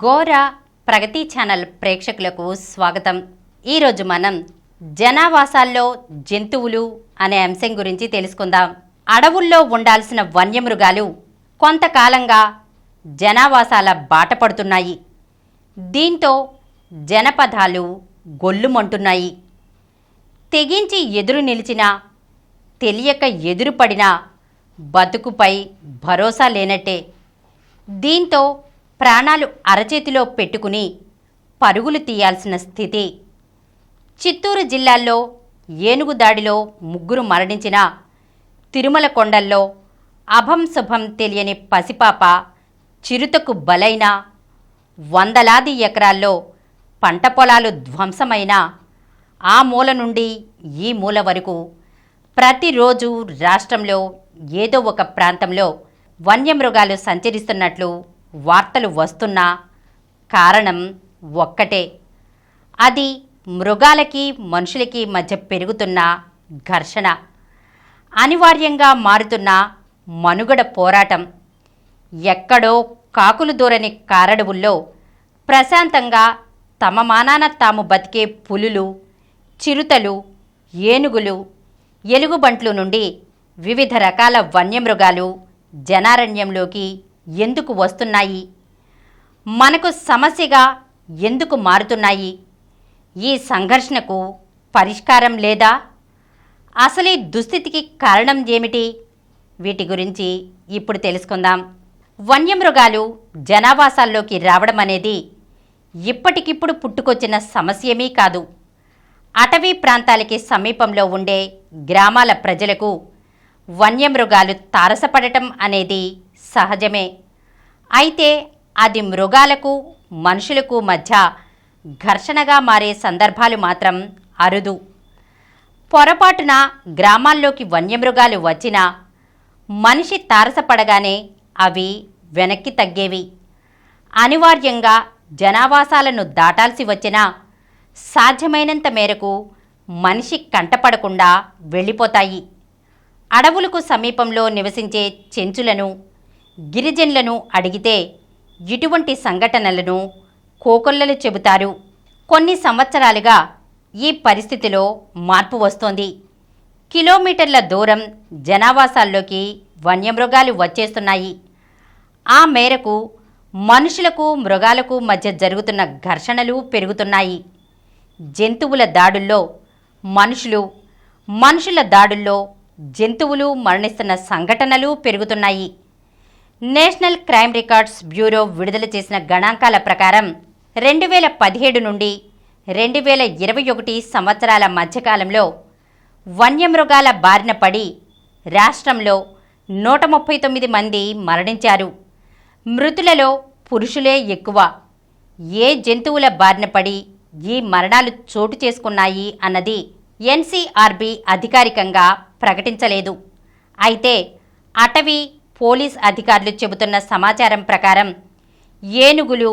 గోర ప్రగతి ఛానల్ ప్రేక్షకులకు స్వాగతం. ఈరోజు మనం జనావాసాల్లో జంతువులు అనే అంశం గురించి తెలుసుకుందాం. అడవుల్లో ఉండాల్సిన వన్యమృగాలు కొంతకాలంగా జనావాసాల బాట పడుతున్నాయి. దీంతో జనపదాలు గొల్లుమంటున్నాయి. తెగించి ఎదురు నిలిచినా, తెలియక ఎదురుపడినా బతుకుపై భరోసా లేనట్టే. దీంతో ప్రాణాలు అరచేతిలో పెట్టుకుని పరుగులు తీయాల్సిన స్థితి. చిత్తూరు జిల్లాలో ఏనుగు దాడిలో 3 మరణించిన, తిరుమల కొండల్లో అభం శుభం తెలియని పసిపాప చిరుతకు బలైన, వందలాది ఎకరాల్లో పంట పొలాలు ధ్వంసమైన, ఆ మూల నుండి ఈ మూల వరకు ప్రతిరోజు రాష్ట్రంలో ఏదో ఒక ప్రాంతంలో వన్యమృగాలు సంచరిస్తున్నట్లు వార్తలు వస్తున్నా కారణం ఒక్కటే. అది మృగాలకి మనుషులకి మధ్య పెరుగుతున్న ఘర్షణ, అనివార్యంగా మారుతున్న మనుగడ పోరాటం. ఎక్కడో కాకులు దూరని కారడవుల్లో ప్రశాంతంగా తమ మానాన తాము బతికే పులులు, చిరుతలు, ఏనుగులు, ఎలుగుబంట్లు నుండి వివిధ రకాల వన్యమృగాలు జనారణ్యంలోకి ఎందుకు వస్తున్నాయి? మనకు సమస్యగా ఎందుకు మారుతున్నాయి? ఈ సంఘర్షణకు పరిష్కారం లేదా? అసలు ఈ దుస్థితికి కారణం ఏమిటి? వీటి గురించి ఇప్పుడు తెలుసుకుందాం. వన్యమృగాలు జనావాసాల్లోకి రావడం అనేది ఇప్పటికిప్పుడు పుట్టుకొచ్చిన సమస్యేమీ కాదు. అటవీ ప్రాంతాలకి సమీపంలో ఉండే గ్రామాల ప్రజలకు వన్యమృగాలు తారసపడటం అనేది సహజమే. అయితే అది మృగాలకు మనుషులకు మధ్య ఘర్షణగా మారే సందర్భాలు మాత్రం అరుదు. పొరపాటున గ్రామాల్లోకి వన్యమృగాలు వచ్చినా మనిషి తారసపడగానే అవి వెనక్కి తగ్గేవి. అనివార్యంగా జనావాసాలను దాటాల్సి వచ్చినా సాధ్యమైనంత మేరకు మనిషి కంటపడకుండా వెళ్ళిపోతాయి. అడవులకు సమీపంలో నివసించే చెంచులను, గిరిజనులను అడిగితే ఇటువంటి సంఘటనలను కోకొల్లలు చెబుతారు. కొన్ని సంవత్సరాలుగా ఈ పరిస్థితిలో మార్పు వస్తోంది. కిలోమీటర్ల దూరం జనావాసాల్లోకి వన్యమృగాలు వచ్చేస్తున్నాయి. ఆ మేరకు మనుషులకు మృగాలకు మధ్య జరుగుతున్న ఘర్షణలు పెరుగుతున్నాయి. జంతువుల దాడుల్లో మనుషులు, మనుషుల దాడుల్లో జంతువులు మరణిస్తున్న సంఘటనలు పెరుగుతున్నాయి. నేషనల్ క్రైమ్ రికార్డ్స్ బ్యూరో విడుదల చేసిన గణాంకాల ప్రకారం 2017 నుండి 2021 సంవత్సరాల మధ్యకాలంలో వన్యమృగాల బారిన పడి రాష్ట్రంలో 139 మంది మరణించారు. మృతులలో పురుషులే ఎక్కువ. ఏ జంతువుల బారిన పడి ఈ మరణాలు చోటు చేసుకున్నాయి అన్నది ఎన్సీఆర్బీ అధికారికంగా ప్రకటించలేదు. అయితే అటవీ పోలీస్ అధికారులు చెబుతున్న సమాచారం ప్రకారం ఏనుగులు,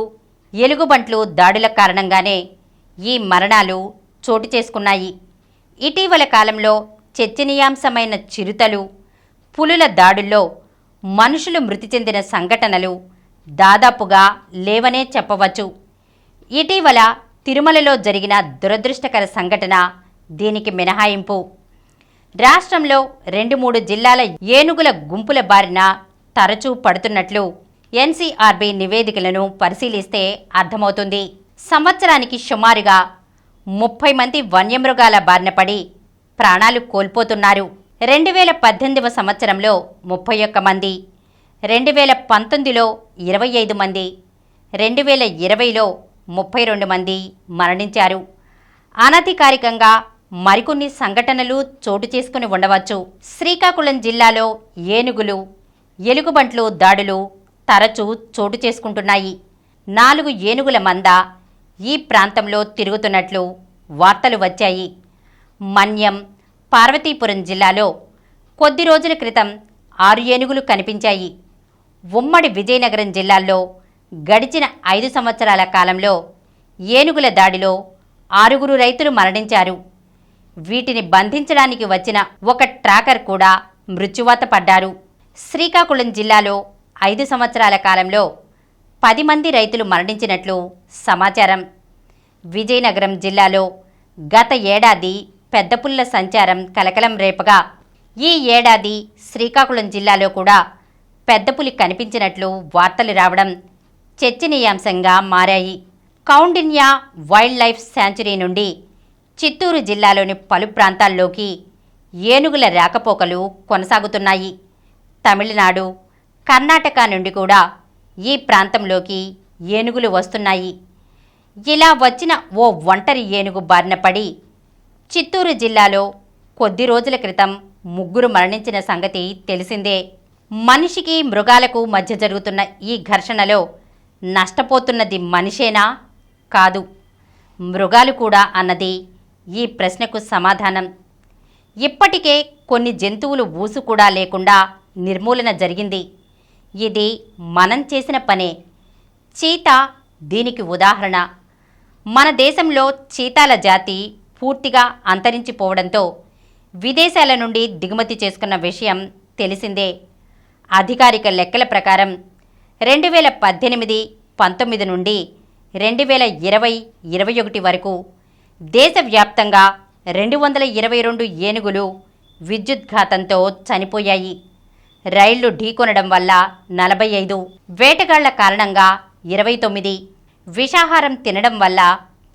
ఎలుగుబంట్లు దాడుల కారణంగానే ఈ మరణాలు చోటు చేసుకున్నాయి. ఇటీవల కాలంలో చర్చనీయాంశమైన చిరుతలు, పులుల దాడుల్లో మనుషులు మృతి చెందిన సంఘటనలు దాదాపుగా లేవనే చెప్పవచ్చు. ఇటీవల తిరుమలలో జరిగిన దురదృష్టకర సంఘటన దీనికి మినహాయింపు. రాష్ట్రంలో 2-3 జిల్లాల ఏనుగుల గుంపుల బారిన తరచూ పడుతున్నట్లు ఎన్సీఆర్బీ నివేదికలను పరిశీలిస్తే అర్థమవుతుంది. సంవత్సరానికి సుమారుగా 30 మంది వన్యమృగాల బారిన పడి ప్రాణాలు కోల్పోతున్నారు. 2018వ సంవత్సరంలో 31 మంది, 2019లో 25 మంది, 2020లో 32 మంది మరణించారు. అనధికారికంగా మరికొన్ని సంఘటనలు చోటు చేసుకుని ఉండవచ్చు. శ్రీకాకుళం జిల్లాలో ఏనుగులు, ఎలుగుబంట్లు దాడులు తరచూ చోటు చేసుకుంటున్నాయి. 4 ఏనుగుల మంద ఈ ప్రాంతంలో తిరుగుతున్నట్లు వార్తలు వచ్చాయి. మన్యం, పార్వతీపురం జిల్లాలో కొద్ది రోజుల క్రితం 6 ఏనుగులు కనిపించాయి. ఉమ్మడి విజయనగరం జిల్లాల్లో గడిచిన 5 సంవత్సరాల కాలంలో ఏనుగుల దాడిలో 6 రైతులు మరణించారు. వీటిని బంధించడానికి వచ్చిన ఒక ట్రాకర్ కూడా మృత్యువాత పడ్డారు. శ్రీకాకుళం జిల్లాలో 5 సంవత్సరాల కాలంలో 10 మంది రైతులు మరణించినట్లు సమాచారం. విజయనగరం జిల్లాలో గత ఏడాది పెద్దపుల్ల సంచారం కలకలం రేపగా ఈ ఏడాది శ్రీకాకుళం జిల్లాలో కూడా పెద్దపులి కనిపించినట్లు వార్తలు రావడం చర్చనీయాంశంగా మారాయి. కౌండిన్యా వైల్డ్ లైఫ్ శాంచురీ నుండి చిత్తూరు జిల్లాలోని పలు ప్రాంతాల్లోకి ఏనుగుల రాకపోకలు కొనసాగుతున్నాయి. తమిళనాడు, కర్ణాటక నుండి కూడా ఈ ప్రాంతంలోకి ఏనుగులు వస్తున్నాయి. ఇలా వచ్చిన ఓ ఒంటరి ఏనుగు బారిన పడి చిత్తూరు జిల్లాలో కొద్ది రోజుల క్రితం 3 మరణించిన సంగతి తెలిసిందే. మనిషికి మృగాలకు మధ్య జరుగుతున్న ఈ ఘర్షణలో నష్టపోతున్నది మనిషేనా? కాదు, మృగాలు కూడా అన్నది ఈ ప్రశ్నకు సమాధానం. ఇప్పటికే కొన్ని జంతువులు ఊసు కూడా లేకుండా నిర్మూలన జరిగింది. ఇది మనం చేసిన పనే. చీతా దీనికి ఉదాహరణ. మన దేశంలో చీతాల జాతి పూర్తిగా అంతరించిపోవడంతో విదేశాల నుండి దిగుమతి చేసుకున్న విషయం తెలిసిందే. అధికారిక లెక్కల ప్రకారం 2018-19 నుండి 2020-21 వరకు దేశవ్యాప్తంగా 222 ఏనుగులు విద్యుద్ఘాతంతో చనిపోయాయి. రైళ్లు ఢీకొనడం వల్ల 45, వేటగాళ్ల కారణంగా 29, విషాహారం తినడం వల్ల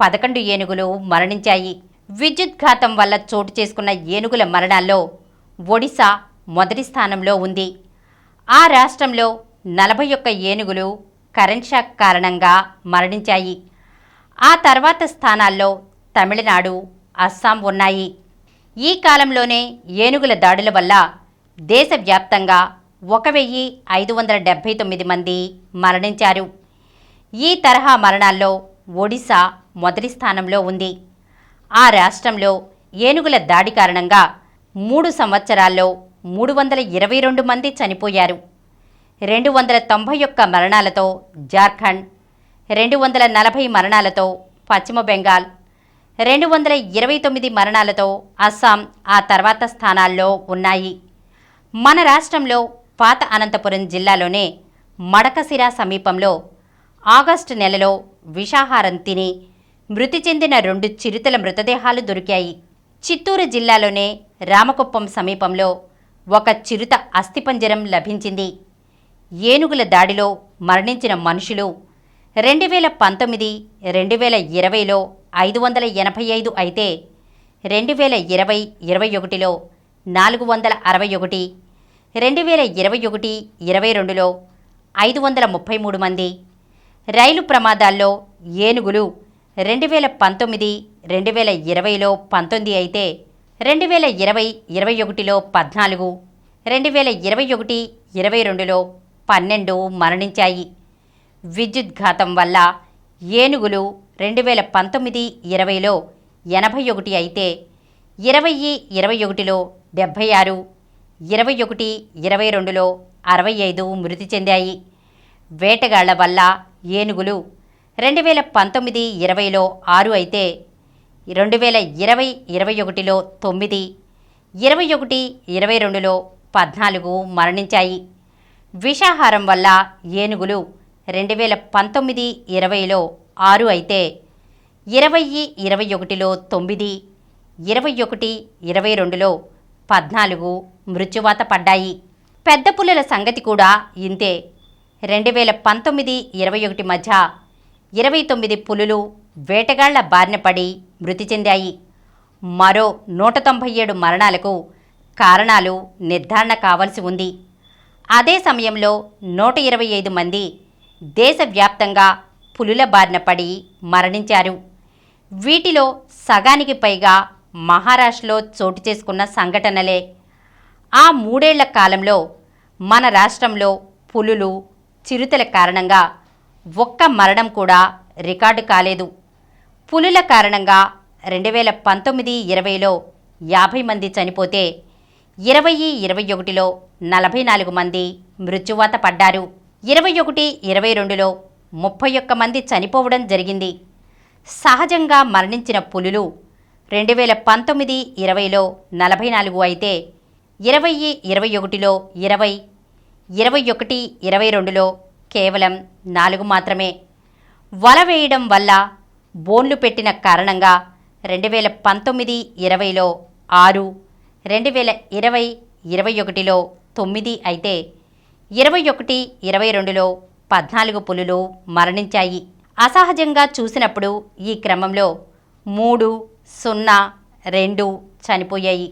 11 ఏనుగులు మరణించాయి. విద్యుద్ఘాతం వల్ల చోటు చేసుకున్న ఏనుగుల మరణాల్లో ఒడిశా మొదటి స్థానంలో ఉంది. ఆ రాష్ట్రంలో 41 ఏనుగులు కరెంట్ షాక్ కారణంగా మరణించాయి. ఆ తర్వాత స్థానాల్లో తమిళనాడు, అస్సాం ఉన్నాయి. ఈ కాలంలోనే ఏనుగుల దాడుల వల్ల దేశవ్యాప్తంగా 1579 మంది మరణించారు. ఈ తరహా మరణాల్లో ఒడిశా మొదటి స్థానంలో ఉంది. ఆ రాష్ట్రంలో ఏనుగుల దాడి కారణంగా 3 సంవత్సరాల్లో 322 మంది చనిపోయారు. 291 మరణాలతో జార్ఖండ్, 240 మరణాలతో పశ్చిమ బెంగాల్, 229 మరణాలతో అస్సాం ఆ తర్వాత స్థానాల్లో ఉన్నాయి. మన రాష్ట్రంలో పాత అనంతపురం జిల్లాలోనే మడకసిర సమీపంలో ఆగస్టు నెలలో విషాహారం తిని మృతి చెందిన 2 చిరుతల మృతదేహాలు దొరికాయి. చిత్తూరు జిల్లాలోనే రామకుప్పం సమీపంలో ఒక చిరుత అస్థిపంజరం లభించింది. ఏనుగుల దాడిలో మరణించిన మనుషులు 2019-2020లో 585 అయితే 2020-21లో 461, 2021-22లో 533 మంది. రైలు ప్రమాదాల్లో ఏనుగులు 2019-2020లో 19 అయితే 2020-21లో 14, 2021-22లో 12 మరణించాయి. విద్యుద్ఘాతం వల్ల ఏనుగులు 2019-20లో 81 అయితే 20-21లో 76, 21-22లో 65 మృతి చెందాయి. వేటగాళ్ల వల్ల ఏనుగులు 2019-20లో 6 అయితే 2020-21లో 9, 21-22లో 14 మరణించాయి. విషాహారం వల్ల ఏనుగులు 2019-20లో 6 అయితే 20-21లో 9, 21-22లో 14 మృత్యువాత పడ్డాయి. పెద్ద పులుల సంగతి కూడా ఇంతే. 2019-21 మధ్య 29 పులులు వేటగాళ్ల బారిన పడి మృతి చెందాయి. మరో 197 మరణాలకు కారణాలు నిర్ధారణ కావాల్సి ఉంది. అదే సమయంలో 125 మంది దేశవ్యాప్తంగా పులుల బారిన పడి మరణించారు. వీటిలో సగానికి పైగా మహారాష్ట్రలో చోటు చేసుకున్న సంఘటనలే. ఆ 3 ఏళ్ల కాలంలో మన రాష్ట్రంలో పులులు, చిరుతల కారణంగా ఒక్క మరణం కూడా రికార్డు కాలేదు. పులుల కారణంగా 2019-20లో 50 మంది చనిపోతే 20-21లో 44 మంది మృత్యువాత పడ్డారు. 21-22లో 31 మంది చనిపోవడం జరిగింది. సహజంగా మరణించిన పులులు 2019-20లో 44 అయితే 20-21లో 20, 21-22లో కేవలం 4 మాత్రమే. వల వేయడం వల్ల బోన్లు పెట్టిన కారణంగా 2019-20లో 6, 2020-21లో 9 అయితే 21-22లో 14 పులులు మరణించాయి. అసహజంగా చూసినప్పుడు ఈ క్రమంలో 3, 0, 2 చనిపోయాయి.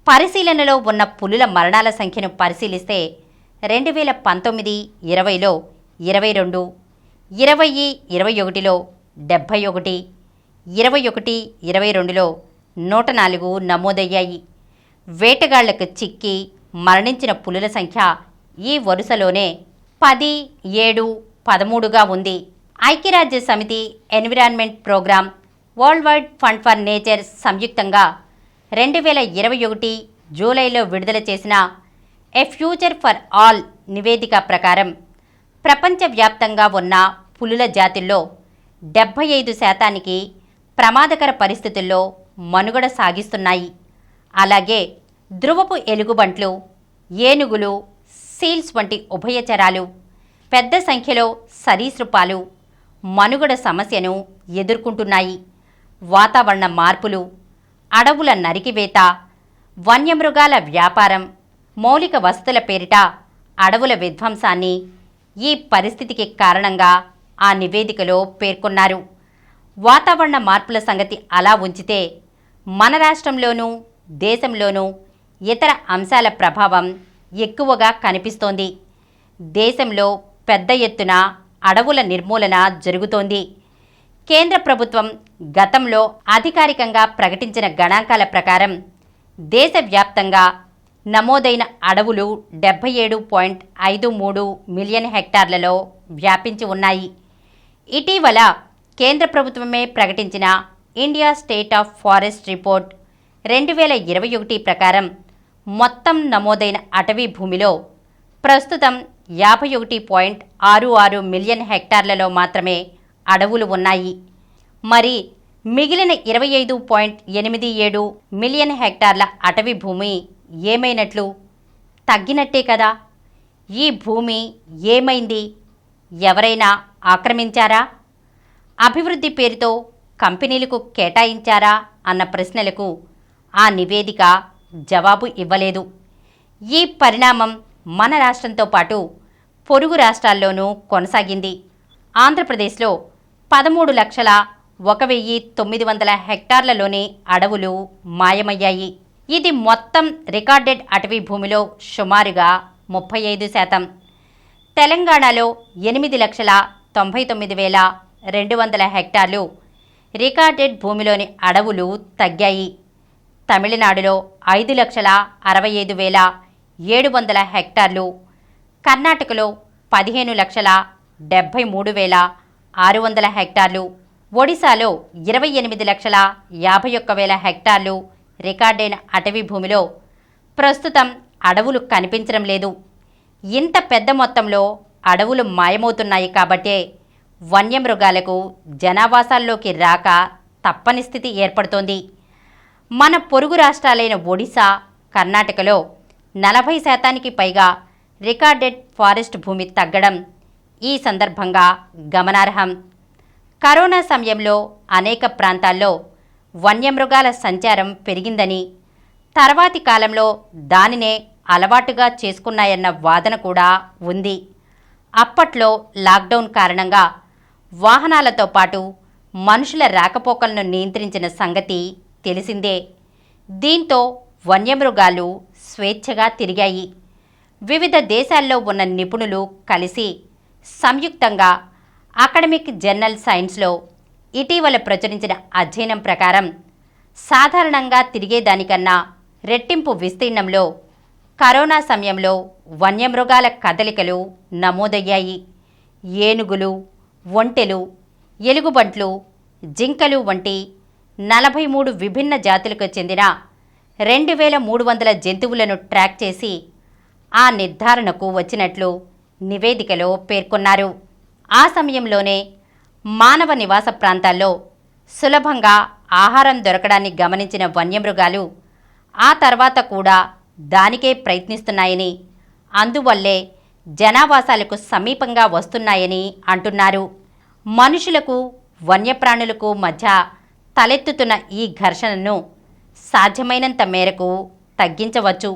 పరిశీలనలో ఉన్న పులుల మరణాల సంఖ్యను పరిశీలిస్తే 2019-20లో 22, 20-21లో 71, 21-22లో 104 నమోదయ్యాయి. వేటగాళ్లకు చిక్కి మరణించిన పులుల సంఖ్య ఈ వరుసలోనే 10, 7, 13గా ఉంది. ఐక్యరాజ్య సమితి environment programme, world wide fund for nature సంయుక్తంగా 2021 జూలైలో విడుదల చేసిన ఏ ఫ్యూచర్ ఫర్ ఆల్ నివేదిక ప్రకారం ప్రపంచవ్యాప్తంగా ఉన్న పులుల జాతుల్లో 75% ప్రమాదకర పరిస్థితుల్లో మనుగడ సాగిస్తున్నాయి. అలాగే ధ్రువపు ఎలుగుబంట్లు, ఏనుగులు, సీల్స్ వంటి ఉభయచరాలు, పెద్ద సంఖ్యలో సరీసృపాలు మనుగడ సమస్యను ఎదుర్కొంటున్నాయి. వాతావరణ మార్పులు, అడవుల నరికివేత, వన్యమృగాల వ్యాపారం, మౌలిక వసతుల పేరిట అడవుల విధ్వంసాన్ని ఈ పరిస్థితికి కారణంగా ఆ నివేదికలో పేర్కొన్నారు. వాతావరణ మార్పుల సంగతి అలా ఉంచితే మన రాష్ట్రంలోనూ దేశంలోనూ ఇతర అంశాల ప్రభావం ఎక్కువగా కనిపిస్తోంది. దేశంలో పెద్ద ఎత్తున అడవుల నిర్మూలన జరుగుతోంది. కేంద్ర ప్రభుత్వం గతంలో అధికారికంగా ప్రకటించిన గణాంకాల ప్రకారం దేశవ్యాప్తంగా నమోదైన అడవులు 77.53 మిలియన్ హెక్టార్లలో వ్యాపించి ఉన్నాయి. ఇటీవల కేంద్ర ప్రభుత్వమే ప్రకటించిన India state of forest report 2021 ప్రకారం మొత్తం నమోదైన అటవీ భూమిలో ప్రస్తుతం 51.66 మిలియన్ హెక్టార్లలో మాత్రమే అడవులు ఉన్నాయి. మరి మిగిలిన 25.87 మిలియన్ హెక్టార్ల అటవీ భూమి ఏమైనట్లు? తగ్గినట్టే కదా. ఈ భూమి ఏమైంది? ఎవరైనా ఆక్రమించారా? అభివృద్ధి పేరుతో కంపెనీలకు కేటాయించారా అన్న ప్రశ్నలకు ఆ నివేదిక జవాబు ఇవ్వలేదు. ఈ పరిణామం మన రాష్ట్రంతో పాటు పొరుగు రాష్ట్రాల్లోనూ కొనసాగింది. ఆంధ్రప్రదేశ్లో 13,01,900 హెక్టార్లలోని అడవులు మాయమయ్యాయి. ఇది మొత్తం రికార్డెడ్ అటవీ భూమిలో సుమారుగా 35%. తెలంగాణలో 8,99,200 హెక్టార్లు రికార్డెడ్ భూమిలోని అడవులు తగ్గాయి. తమిళనాడులో 5,65,700 హెక్టార్లు, కర్ణాటకలో 15,73,600 హెక్టార్లు, ఒడిశాలో 28,51,000 హెక్టార్లు రికార్డైన అటవీ భూమిలో ప్రస్తుతం అడవులు కనిపించడం లేదు. ఇంత పెద్ద మొత్తంలో అడవులు మాయమవుతున్నాయి కాబట్టే వన్యమృగాలకు జనావాసాల్లోకి రాక తప్పని స్థితి ఏర్పడుతోంది. మన పొరుగు రాష్ట్రాలైన ఒడిశా, కర్ణాటకలో 40% పైగా రికార్డెడ్ ఫారెస్ట్ భూమి తగ్గడం ఈ సందర్భంగా గమనార్హం. కరోనా సమయంలో అనేక ప్రాంతాల్లో వన్యమృగాల సంచారం పెరిగిందని, తర్వాతి కాలంలో దానినే అలవాటుగా చేసుకున్నాయన్న వాదన కూడా ఉంది. అప్పట్లో లాక్డౌన్ కారణంగా వాహనాలతో పాటు మనుషుల రాకపోకలను నియంత్రించిన సంగతి తెలిసిందే. దీంతో వన్యమృగాలు స్వేచ్ఛగా తిరిగాయి. వివిధ దేశాల్లో ఉన్న నిపుణులు కలిసి సంయుక్తంగా అకాడమిక్ జర్నల్ సైన్స్లో ఇటీవల ప్రచురించిన అధ్యయనం ప్రకారం సాధారణంగా తిరిగేదానికన్నా రెట్టింపు విస్తీర్ణంలో కరోనా సమయంలో వన్యమృగాల కదలికలు నమోదయ్యాయి. ఏనుగులు, ఒంటెలు, ఎలుగుబంట్లు, జింకలు వంటి 43 విభిన్న జాతులకు చెందిన 2,300 జంతువులను ట్రాక్ చేసి ఆ నిర్ధారణకు వచ్చినట్లు నివేదికలో పేర్కొన్నారు. ఆ సమయంలోనే మానవ నివాస ప్రాంతాల్లో సులభంగా ఆహారం దొరకడాన్ని గమనించిన వన్యమృగాలు ఆ తర్వాత కూడా దానికే ప్రయత్నిస్తున్నాయని, అందువల్లే జనావాసాలకు సమీపంగా వస్తున్నాయని అంటున్నారు. మనుషులకు వన్యప్రాణులకు మధ్య తలెత్తుతున్న ఈ ఘర్షణను సాధ్యమైనంత మేరకు తగ్గించవచ్చు.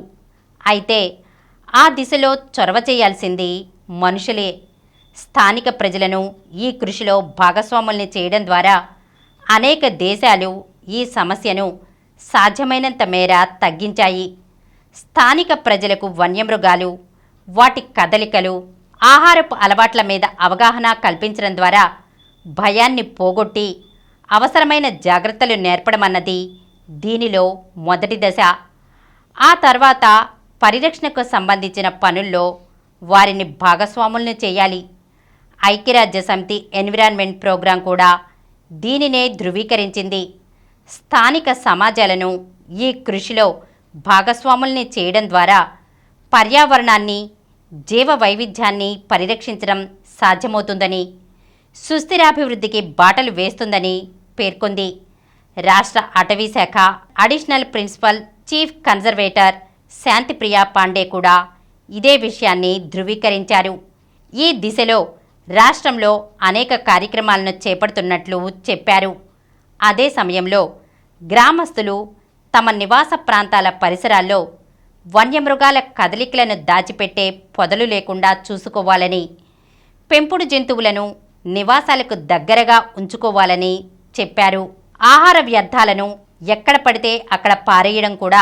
అయితే ఆ దిశలో చొరవ చేయాల్సింది మనుషులే. స్థానిక ప్రజలను ఈ కృషిలో భాగస్వాముల్ని చేయడం ద్వారా అనేక దేశాలు ఈ సమస్యను సాధ్యమైనంత మేర తగ్గించాయి. స్థానిక ప్రజలకు వన్యమృగాలు, వాటి కదలికలు, ఆహారపు అలవాట్ల మీద అవగాహన కల్పించడం ద్వారా భయాన్ని పోగొట్టి అవసరమైన జాగ్రత్తలు నేర్పడమన్నది దీనిలో మొదటి దశ. ఆ తర్వాత పరిరక్షణకు సంబంధించిన పనుల్లో వారిని భాగస్వాములను చేయాలి. ఐక్యరాజ్యసమితి ఎన్విరాన్మెంట్ ప్రోగ్రాం కూడా దీనినే ధృవీకరించింది. స్థానిక సమాజాలను ఈ కృషిలో భాగస్వాముల్ని చేయడం ద్వారా పర్యావరణాన్ని, జీవ వైవిధ్యాన్ని పరిరక్షించడం సాధ్యమవుతుందని, సుస్థిరాభివృద్ధికి బాటలు వేస్తుందని పేర్కొంది. రాష్ట్ర అటవీ శాఖ additional principal chief conservator Shantipriya Pandey కూడా ఇదే విషయాన్ని ధృవీకరించారు. ఈ దిశలో రాష్ట్రంలో అనేక కార్యక్రమాలను చేపడుతున్నట్లు చెప్పారు. అదే సమయంలో గ్రామస్తులు తమ నివాస ప్రాంతాల పరిసరాల్లో వన్యమృగాల కదలికలను దాచిపెట్టే పొదలు లేకుండా చూసుకోవాలని, పెంపుడు జంతువులను నివాసాలకు దగ్గరగా ఉంచుకోవాలని చెప్పారు. ఆహార వ్యర్థాలను ఎక్కడ పడితే అక్కడ పారేయడం కూడా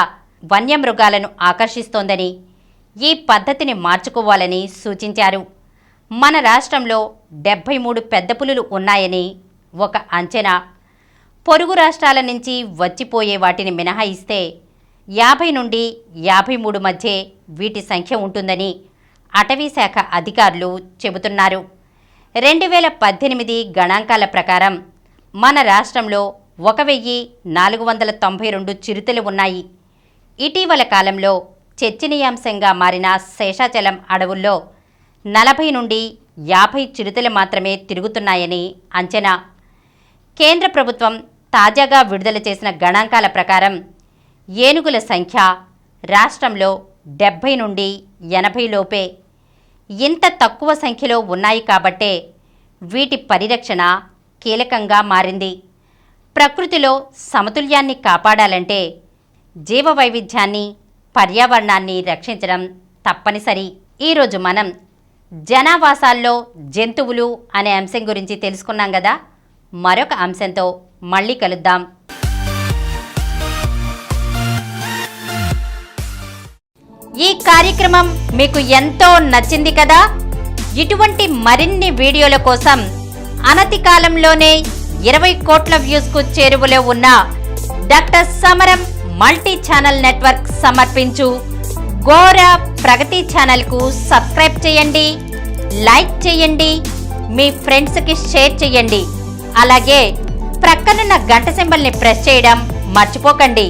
వన్యమృగాలను ఆకర్షిస్తోందని, ఈ పద్ధతిని మార్చుకోవాలని సూచించారు. మన రాష్ట్రంలో 73 పెద్ద పులులు ఉన్నాయని ఒక అంచనా. పొరుగు రాష్ట్రాల నుంచి వచ్చిపోయే వాటిని మినహాయిస్తే 50 నుండి 53 మధ్య వీటి సంఖ్య ఉంటుందని అటవీ శాఖ అధికారులు చెబుతున్నారు. 2018 గణాంకాల ప్రకారం మన రాష్ట్రంలో 1492 చిరుతలు ఉన్నాయి. ఇటీవల కాలంలో చర్చనీయాంశంగా మారిన శేషాచలం అడవుల్లో 40 నుండి 50 చిరుతలు మాత్రమే తిరుగుతున్నాయని అంచనా. కేంద్ర ప్రభుత్వం తాజాగా విడుదల చేసిన గణాంకాల ప్రకారం ఏనుగుల సంఖ్య రాష్ట్రంలో 70 నుండి 80 లోపే. ఇంత తక్కువ సంఖ్యలో ఉన్నాయి కాబట్టే వీటి పరిరక్షణ కీలకంగా మారింది. ప్రకృతిలో సమతుల్యాన్ని కాపాడాలంటే జీవ వైవిధ్యాన్ని, పర్యావరణాన్ని రక్షించడం తప్పనిసరి. ఈరోజు మనం జనావాసాల్లో జంతువులు అనే అంశం గురించి తెలుసుకున్నాం కదా. మరొక అంశంతో మళ్ళీ కలుద్దాం. ఈ కార్యక్రమం మీకు ఎంతో నచ్చింది కదా. ఇటువంటి మరిన్ని వీడియోల కోసం అనతి కాలంలోనే 20 కోట్ల వ్యూస్కు చేరువలో ఉన్న డాక్టర్ సమరం మల్టీ ఛానల్ నెట్వర్క్ సమర్పించు గోరా ప్రగతి ఛానల్కు సబ్స్క్రైబ్ చేయండి, లైక్ చేయండి, మీ ఫ్రెండ్స్కి షేర్ చేయండి. అలాగే ప్రక్కనున్న గంట సింబల్ని ప్రెస్ చేయడం మర్చిపోకండి.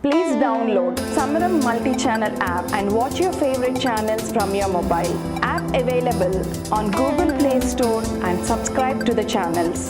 Please download Samaram Multi-Channel app and watch your favorite channels from your mobile. App available on Google Play Store and subscribe to the channels.